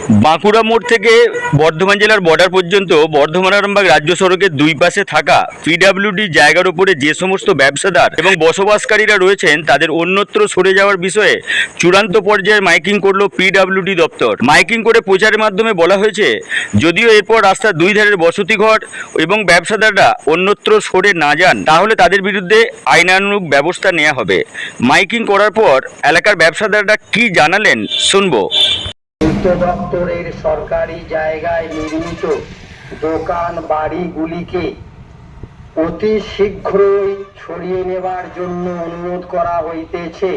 বাঁকুড়া মোড় থেকে বর্ধমান জেলার বর্ডার পর্যন্ত বর্ধমান আরামবাগ রাজ্য সড়কের দুই পাশে থাকা পিডব্লিউডি জায়গার উপরে যে সমস্ত ব্যবসাদার এবং বসবাসকারীরা রয়েছেন তাদের অন্যত্র সরে যাওয়ার বিষয়ে চূড়ান্ত পর্যায়ে মাইকিং করল পিডব্লিউডি দপ্তর। মাইকিং করে প্রচারের মাধ্যমে বলা হয়েছে, যদিও এরপর রাস্তার দুই ধারের বসতিঘর এবং ব্যবসাদাররা অন্যত্র সরে না যান তাহলে তাদের বিরুদ্ধে আইনানুগ ব্যবস্থা নেওয়া হবে। মাইকিং করার পর এলাকার ব্যবসাদাররা কি জানালেন শুনবো। পূর্ত দপ্তরের সরকারি জায়গায় নির্মিত দোকান বাড়িগুলিকে অতি শীঘ্রই সরিয়ে নেবার জন্য অনুরোধ করা হইতেছে,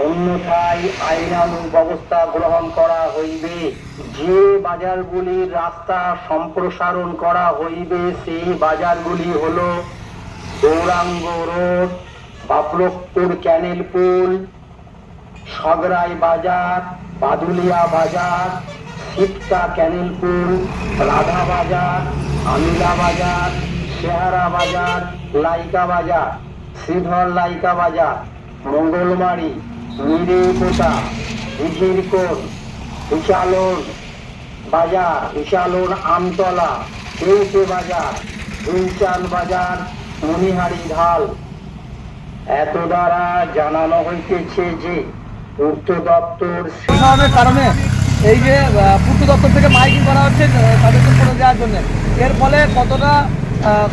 অন্যথায় আইনানুগ ব্যবস্থা গ্রহণ করা হইবে। যে বাজারগুলির রাস্তা সম্প্রসারণ করা হইবে সেই বাজারগুলি হল গৌরাঙ্গ রোড, বাবলকপুর ক্যানেল পুল, সগরাই বাজার, বাদুলিয়া বাজার, সিটকা ক্যানেল পুল, রাধা বাজার, আমিলা বাজার, শেহারা বাজার, লাইকা বাজার, শ্রীধর লাইকা বাজার, মঙ্গলমারি, মিরেকোটা, হিজিরকোট, উচালন বাজার, উচালন আমতলা, কেউটে বাজার, দুলচান বাজার, মণিহারি ঢাল। এত দ্বারা জানানো হইতেছে যে পূর্ত দপ্তর কারণে এই যে পূর্ত দপ্তর থেকে মাইকিং করা হচ্ছে তাদেরকে করে দেওয়ার জন্য, এর ফলে কতটা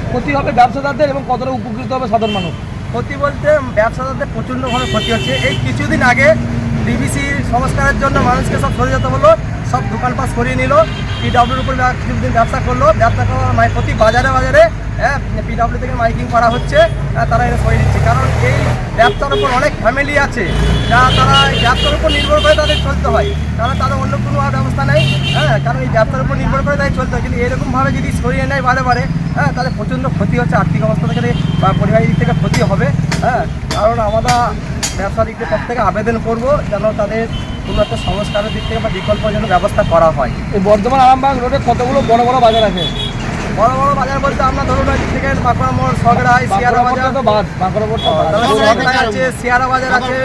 ক্ষতি হবে ব্যবসাদারদের এবং কতটা উপকৃত হবে সাধারণ মানুষ? ক্ষতি বলতে ব্যবসাদারদের প্রচণ্ডভাবে ক্ষতি হচ্ছে। এই কিছুদিন আগে ডিবিসির সংস্কারের জন্য মানুষকে সব সরে যেতে হলো, সব দোকানপাট সরিয়ে নিল, পিডব্লিউর উপর কিছুদিন ব্যবসা করলো, ব্যবসা করার প্রতি বাজারে বাজারে পিডব্লিউ থেকে মাইকিং করা হচ্ছে, তারা এটা সরিয়ে দিচ্ছে। কারণ এই ব্যবসার উপর অনেক ফ্যামিলি আছে যা তারা এই ব্যবসার উপর নির্ভর করে তাদের চলতে হয়, কারণ তাদের অন্য কোনো ব্যবস্থা নেই। কারণ এই ব্যবসার উপর নির্ভর করে তাদের চলতে হয়, কিন্তু এরকমভাবে যদি সরিয়ে নেয় বারে বারে তাদের প্রচণ্ড ক্ষতি হচ্ছে, আর্থিক অবস্থা থেকে বা পরিবারের দিক থেকে ক্ষতি হবে। কারণ আমরা ব্যবসা দিক থেকে আবেদন করব যেন তাদের কোনো একটা সংস্কারের দিক থেকে বা বিকল্প যেন ব্যবস্থা করা হয়। এই বর্ধমান আরামবাগ রোডে কতগুলো বড় বড় বাজার আছে? বড় বড় বাজার বলতে আমরা ধরুন ওই দিক থেকে বাঁকুড়া মোড়, সগড়াই, শিয়ারা বাজার, সগড়াই আছে, শিয়ারা বাজার আছে,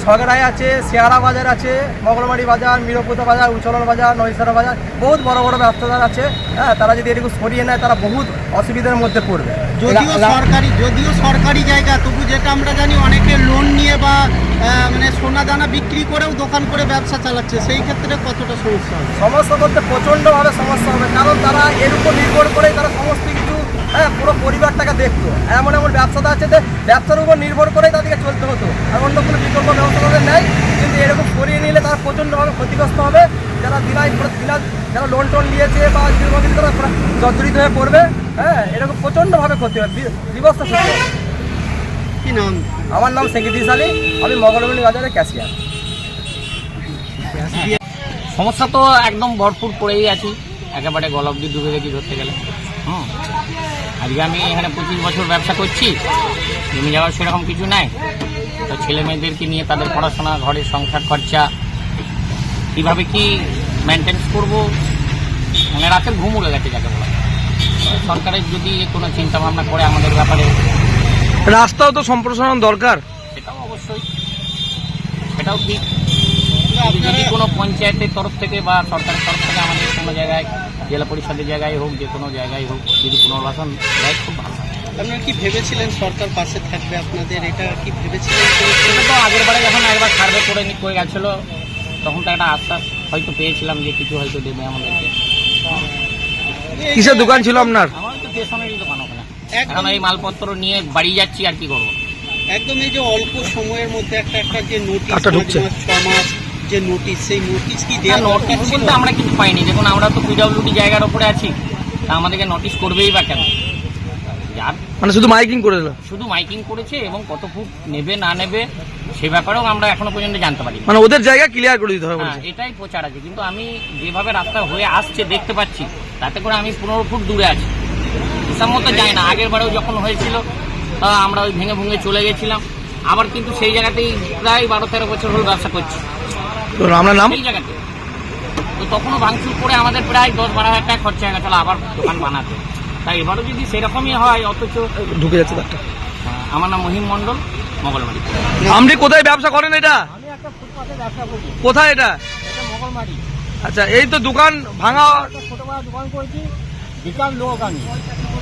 সগড়াই আছে, শিয়ারা বাজার আছে, মঙ্গলমারি বাজার, মিরপুতা বাজার, উচলন বাজার, নৈশারা বাজার, বহুত বড় বড় ব্যবসাদার আছে। তারা যদি এটুকু সরিয়ে নেয় তারা বহুত অসুবিধার মধ্যে পড়বে। যদিও সরকারি জায়গা, তবু যেটা আমরা জানি অনেকে লোন নিয়ে বা মানে সোনা দানা বিক্রি করেও দোকান করে ব্যবসা চালাচ্ছে, সেই ক্ষেত্রে কতটা সমস্যা হবে? সমস্যা বলতে প্রচণ্ডভাবে সমস্যা হবে, কারণ তারা এর উপর নির্ভর করে তারা সমস্ত কিছু পুরো পরিবারটাকে দেখতো। এমন এমন ব্যবসাটা আছে যে ব্যবসার উপর নির্ভর করেই তাদেরকে চলতে হতো, আর অন্য কোনো বিকল্প ব্যবস্থা তাদের নেই। কিন্তু এরকম সরিয়ে নিলে তারা প্রচণ্ডভাবে ক্ষতিগ্রস্ত হবে। যারা যারা লোন টোন নিয়েছে বা দীর্ঘদিন তারা জর্জরিত হয়ে পড়বে। এরকম প্রচণ্ডভাবে ক্ষতি হবে, বিবস্থা ক্ষতি হবে। কি নাম? আমার নাম সেক্রেটারি আলী, আমি মঙ্গলমারি বাজারে ক্যাশিয়ার। সমস্যা তো একদম ভরপুর পড়েই আছি, একেবারে গলা অবধি ডুবে গেছি ধরতে গেলে। আজকে আমি এখানে 25 বছর ব্যবসা করছি, জমি যাওয়ার সেরকম কিছু নাই। তো ছেলে মেয়েদেরকে নিয়ে তাদের পড়াশোনা, ঘরের সংসার খরচা কীভাবে কি মেনটেন্স করবো, মানে রাতে ঘুম উড়ে গেছে যাকে বলা। সরকারের যদি কোনো চিন্তা ভাবনা করে আমাদের ব্যাপারে, রাস্তাও তো সম্প্রসারণ দরকার। সেটাও অবশ্যই, সেটাও ঠিক। যদি কোনো পঞ্চায়েতের তরফ থেকে বা সরকারের তরফ থেকে আমাদের কোনো জায়গায়, জেলা পরিষদের জায়গায় হোক, যে কোনো জায়গায় হোক, যদি পুনর্বাসন দেয় খুব ভালো। আপনারা কি ভেবেছিলেন সরকার পাশে থাকবে আপনাদের? এটা কি ভেবেছিলেন? সেটা তো আগের বারে যখন একবার সার্ভে করে গেছিলো তখন তো একটা আশ্বাস হয়তো পেয়েছিলাম যে কিছু হয়তো দেবে আমাদেরকে। কিসের দোকান ছিল আপনার? আমার তো স্টেশনারি দোকান ওখানে, এখন এই মালপত্র নিয়ে বাড়ি যাচ্ছি আর কি করবো। একদম এই যে অল্প সময়ের মধ্যে একটা যে নোটিশ, 6 মাস যে নোটিশ, সেই নোটিশ কি দেওয়া? নোটিশ বলতে আমরা কিছু পাইনি। দেখুন আমরা তো পিডব্লিউডি জায়গার ওপরে আছি, তা আমাদেরকে নোটিশ করবেই বা কেন? যার মানে শুধু মাইকিং করে দিল, শুধু মাইকিং করেছে এবং কত ফুট নেবে না নেবে সে ব্যাপারেও আমরা এখনো পর্যন্ত জানতে পারি। মানে ওদের জায়গা ক্লিয়ার করে দিতে হবে। এটাই প্রচার আছে, কিন্তু আমি যেভাবে রাস্তা হয়ে আসছে দেখতে পাচ্ছি, তাতে করে আমি 15 ফুট দূরে আছি, হিসাব মতো যাই না। আগের বারেও যখন হয়েছিল আমরা ওই ভেঙে ভেঙে চলে গেছিলাম, আবার কিন্তু সেই জায়গাতেই প্রায় 12-13 বছর হল ব্যবসা করছি আপনার নাম? সেই জায়গাতে। তো তখনও ভাঙচুর করে আমাদের প্রায় 10-12 হাজার টাকা খরচা হয়ে গেছিলো আবার দোকান বানাতে। তাই এবারও যদি সেরকমই হয়, অথচ ঢুকে যাচ্ছে। আমার নাম মহিম মণ্ডল, মঙ্গলমারি। আপনি কোথায় ব্যবসা করেন? এটা আমি একটা ফুটপাতে ব্যবসা করি, কোথায় এটা? এটা মগলমারি। আচ্ছা, এই তো দোকান ভাঙা। একটা ছোটবেলা দোকান করেছি, বিকাল লোক আমি,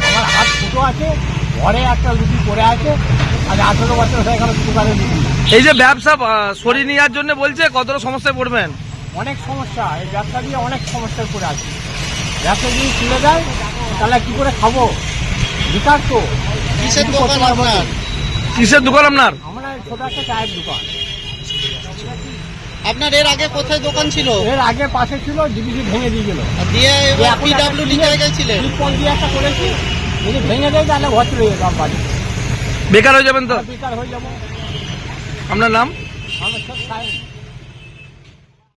আমার হাত ফুটো আছে, ঘরে একটা লুচি পড়ে আছে, আর 18 বছর হয়ে গেল দোকানে লুচি। এই যে ব্যবসা সরিয়ে নেওয়ার জন্য বলছে, কতটা সমস্যায় পড়বেন? অনেক সমস্যা, এই ব্যবসা দিয়ে অনেক সমস্যার পড়ে আছে। ব্যবসা যদি তুলে দেয় তাহলে কি করে খাবো? বিকার তো কিসের দোকান আপনার? কিসের দোকান আপনার? আমরা ছোট একটা চায়ের দোকান। আপনার এর আগে কোথায় দোকান ছিল? এর আগে পাশে ছিল, ডিবিসি ভেঙে দিয়ে গেল। আর দিয়ে পিডব্লিউডি জায়গায় ছিলেন? টিপল দিয়ে একটা করেছি, যদি ভেঙে দেয় তাহলে ঘর চলে যেতাম বাড়ি, বেকার হয়ে যাবেন তো? বেকার হয়ে যাবো। আপনার নাম? আমরা সব খাই।